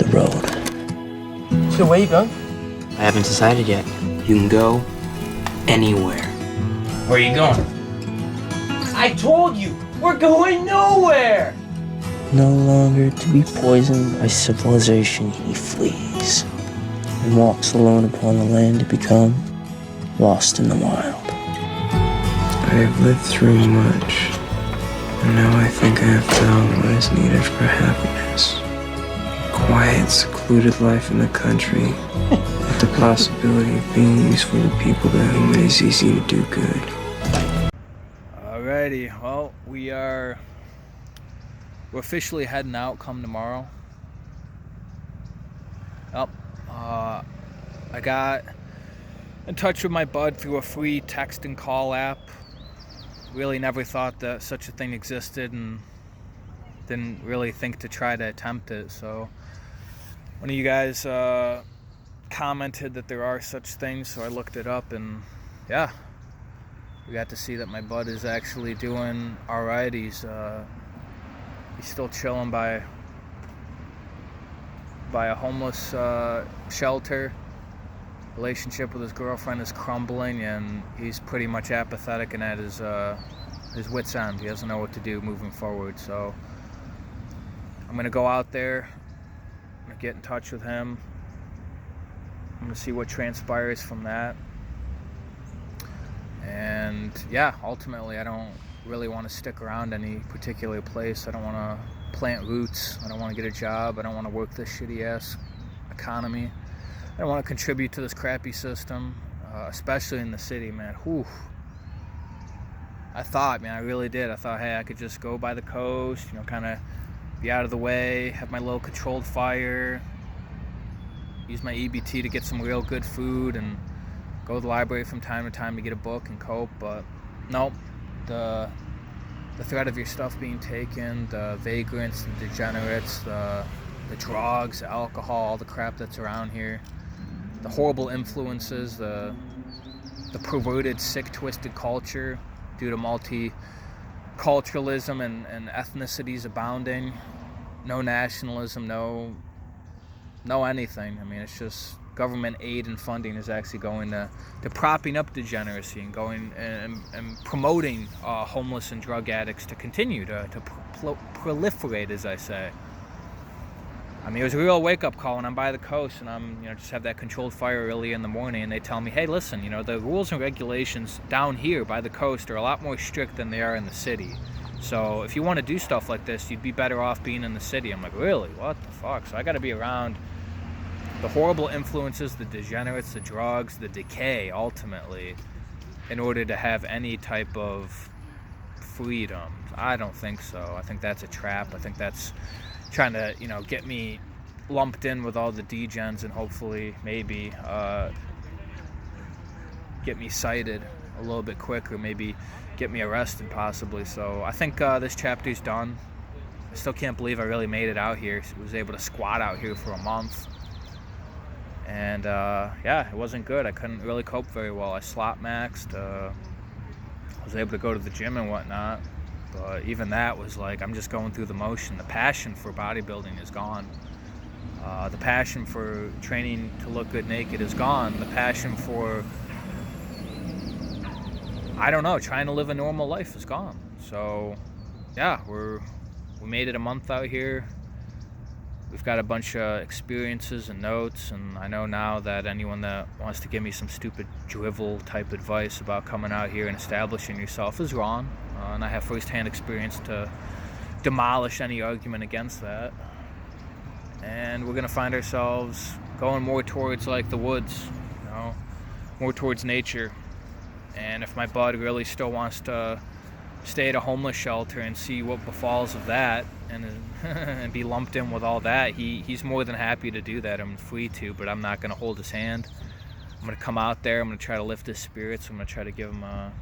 the road. So where you going? I haven't decided yet. You can go anywhere. Where are you going? I told you, we're going nowhere! No longer to be poisoned by civilization, he flees and walks alone upon the land to become lost in the wild. I have lived through much, and now I think I have found what is needed for happiness. Quiet, secluded life in the country, with the possibility of being useful to people to whom it is easy to do good. Alrighty, well, we're officially heading out come tomorrow. I got in touch with my bud through a free text and call app. Really never thought that such a thing existed and didn't really think to try to attempt it. So one of you guys commented that there are such things, so I looked it up, and yeah, we got to see that my bud is actually doing alright. He's still chilling by a homeless shelter. Relationship with his girlfriend is crumbling, and he's pretty much apathetic and at his wit's end. He doesn't know what to do moving forward. So I'm gonna go out there, I'm gonna get in touch with him, I'm gonna see what transpires from that. And yeah, ultimately I don't really want to stick around any particular place. I don't want to plant roots. I don't want to get a job. I don't want to work this shitty ass economy. I don't want to contribute to this crappy system, especially in the city, man. Whew. I really did. I thought, hey, I could just go by the coast, kind of be out of the way, have my little controlled fire, use my EBT to get some real good food, and go to the library from time to time to get a book and cope. But nope, the threat of your stuff being taken, the vagrants, the degenerates, the drugs, the alcohol, all the crap that's around here, the horrible influences, the perverted, sick, twisted culture due to multiculturalism and ethnicities abounding, no nationalism, no anything. I mean, it's just government aid and funding is actually going to propping up degeneracy and going and promoting homeless and drug addicts to continue to proliferate, as I say. I mean, it was a real wake-up call when I'm by the coast and I'm, just have that controlled fire early in the morning, and they tell me, hey, listen, the rules and regulations down here by the coast are a lot more strict than they are in the city. So if you want to do stuff like this, you'd be better off being in the city. I'm like, really? What the fuck? So I got to be around the horrible influences, the degenerates, the drugs, the decay, ultimately, in order to have any type of freedom. I don't think so. I think that's a trap. I think that's trying to, get me lumped in with all the degens and hopefully maybe get me cited a little bit quicker, maybe get me arrested possibly. So I think this chapter's done. I still can't believe I really made it out here. I was able to squat out here for a month. And yeah, it wasn't good. I couldn't really cope very well. I slot maxed. I was able to go to the gym and whatnot. But even that was like, I'm just going through the motion. The passion for bodybuilding is gone. The passion for training to look good naked is gone. The passion for, trying to live a normal life is gone. So yeah, we made it a month out here. We've got a bunch of experiences and notes, and I know now that anyone that wants to give me some stupid drivel type advice about coming out here and establishing yourself is wrong. And I have first-hand experience to demolish any argument against that. And we're going to find ourselves going more towards like the woods, more towards nature. And if my bud really still wants to stay at a homeless shelter and see what befalls of that and be lumped in with all that, he's more than happy to do that. I'm free to, but I'm not going to hold his hand. I'm going to come out there. I'm going to try to lift his spirits. I'm going to try to give him a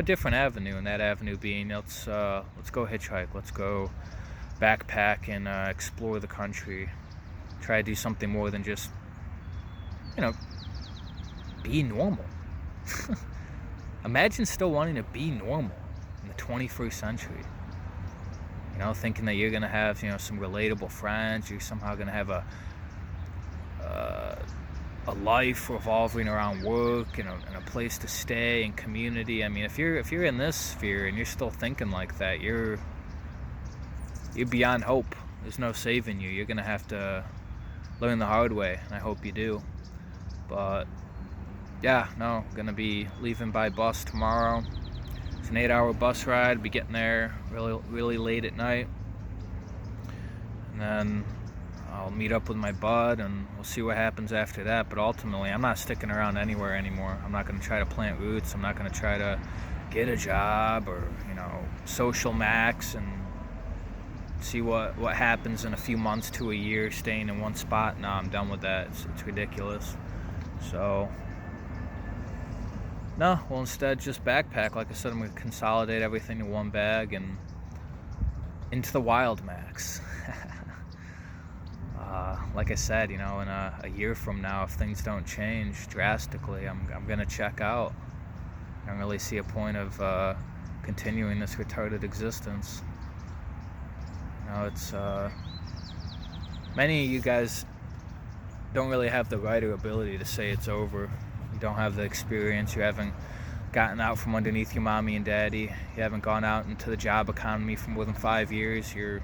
different avenue, and that avenue being let's go hitchhike, let's go backpack and explore the country, try to do something more than just be normal. Imagine still wanting to be normal in the 21st century. You know, thinking that you're gonna have, you know, some relatable friends. You're somehow gonna have a life revolving around work and a place to stay and community. I mean, if you're in this sphere and you're still thinking like that, you're beyond hope. There's no saving you. You're gonna have to learn the hard way, and I hope you do. But yeah, no, gonna be leaving by bus tomorrow. It's an 8-hour bus ride. Be getting there really late at night, and then I'll meet up with my bud, and we'll see what happens after that. But ultimately, I'm not sticking around anywhere anymore. I'm not going to try to plant roots. I'm not going to try to get a job or, you know, social max and see what happens in a few months to a year staying in one spot. No, I'm done with that. It's ridiculous. So, no, we'll instead just backpack. Like I said, I'm going to consolidate everything in one bag and into the wild max. Like I said, you know, in a year from now, if things don't change drastically, I'm gonna check out. I don't really see a point of continuing this retarded existence. You know, it's many of you guys don't really have the right or ability to say it's over. You don't have the experience. You haven't gotten out from underneath your mommy and daddy. You haven't gone out into the job economy for more than 5 years. You're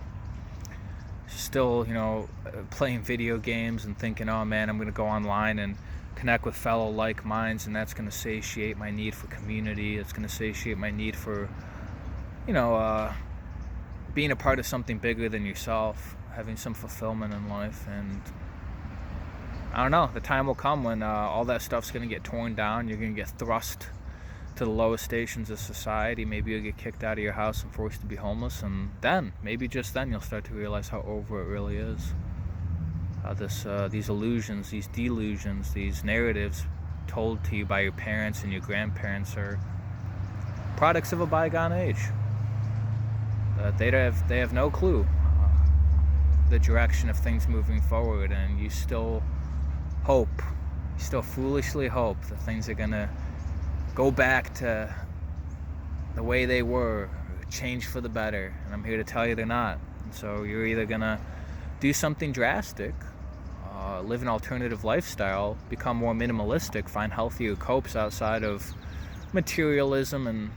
still, you know, playing video games and thinking, oh man, I'm going to go online and connect with fellow like minds, and that's going to satiate my need for community. It's going to satiate my need for, you know, being a part of something bigger than yourself, having some fulfillment in life. And I don't know, the time will come when all that stuff's going to get torn down. You're going to get thrust to the lowest stations of society. Maybe you'll get kicked out of your house and forced to be homeless, and then, maybe just then, you'll start to realize how over it really is. These illusions, these delusions, these narratives told to you by your parents and your grandparents are products of a bygone age. They have no clue the direction of things moving forward, and you still hope, you still foolishly hope that things are gonna go back to the way they were, change for the better. And I'm here to tell you they're not. And so you're either gonna do something drastic, live an alternative lifestyle, become more minimalistic, find healthier copes outside of materialism and,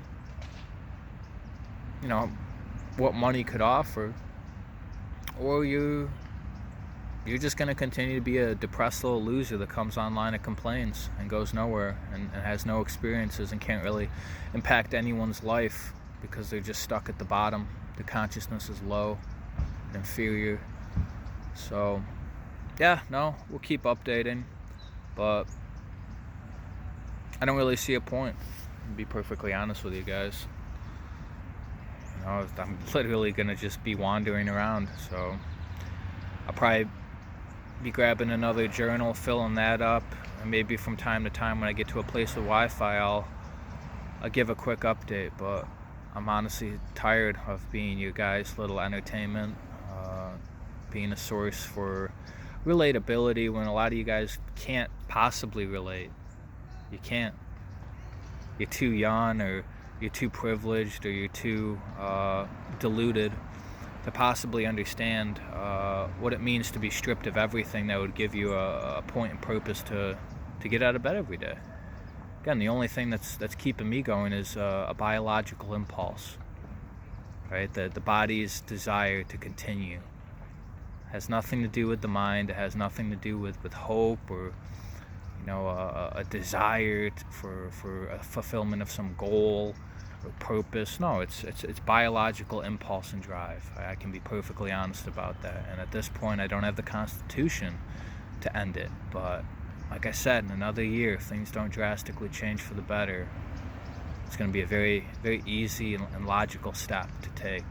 you know, what money could offer, or you're just going to continue to be a depressed little loser that comes online and complains and goes nowhere and has no experiences and can't really impact anyone's life because they're just stuck at the bottom. The consciousness is low, inferior. So, yeah, no, we'll keep updating, but I don't really see a point, to be perfectly honest with you guys. You know, I'm literally going to just be wandering around, so I'll probably be grabbing another journal, filling that up, and maybe from time to time when I get to a place with Wi-Fi, I'll give a quick update. But I'm honestly tired of being you guys' little entertainment, being a source for relatability when a lot of you guys can't possibly relate. You can't. You're too young, or you're too privileged, or you're too deluded to possibly understand what it means to be stripped of everything that would give you a point and purpose to get out of bed every day. Again, the only thing that's keeping me going is a biological impulse, right? The body's desire to continue. It has nothing to do with the mind. It has nothing to do with hope or, you know, a desire for a fulfillment of some goal or purpose. No, it's biological impulse and drive. I can be perfectly honest about that. And at this point, I don't have the Constitution to end it. But like I said, in another year, if things don't drastically change for the better, it's going to be a very, very easy and logical step to take.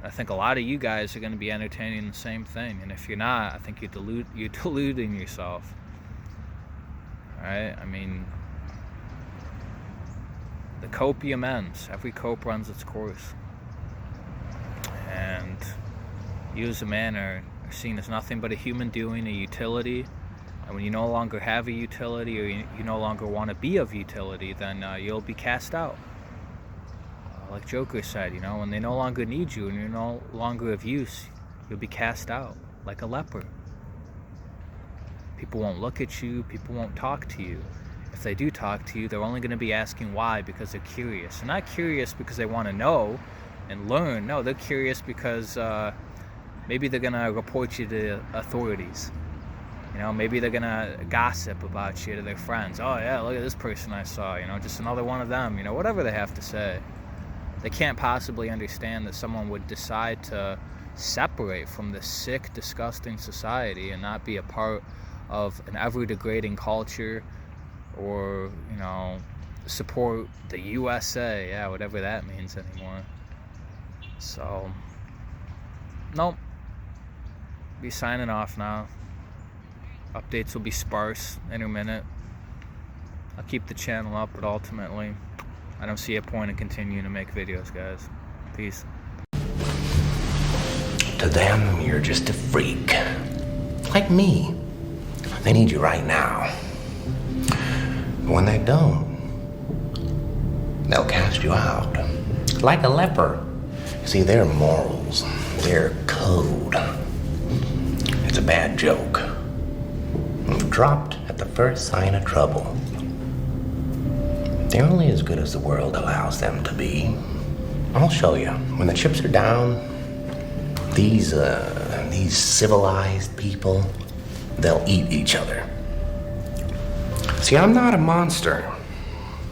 I think a lot of you guys are going to be entertaining the same thing. And if you're not, I think you're deluding yourself. Right? I mean, the copium ends. Every cope runs its course. And you as a man are seen as nothing but a human doing, a utility. And when you no longer have a utility, or you no longer want to be of utility, then you'll be cast out. like Joker said, when they no longer need you and you're no longer of use, you'll be cast out like a leper. People won't look at you, people won't talk to you. If they do talk to you, they're only going to be asking why because they're curious. They're not curious because they want to know and learn. No, they're curious because maybe they're going to report you to authorities. Maybe they're going to gossip about you to their friends. Oh yeah, look at this person I saw, just another one of them, whatever they have to say. They can't possibly understand that someone would decide to separate from this sick, disgusting society and not be a part of an ever-degrading culture or, support the USA, yeah, whatever that means anymore. So, nope. Be signing off now. Updates will be sparse, intermittent. I'll keep the channel up, but ultimately, I don't see a point in continuing to make videos, guys. Peace. To them, you're just a freak. Like me. They need you right now. When they don't, they'll cast you out. Like a leper. See, their morals, their code, it's a bad joke. Dropped at the first sign of trouble. They're only as good as the world allows them to be. I'll show you. When the chips are down, these civilized people, they'll eat each other. See, I'm not a monster.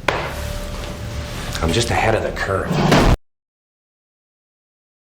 I'm just ahead of the curve.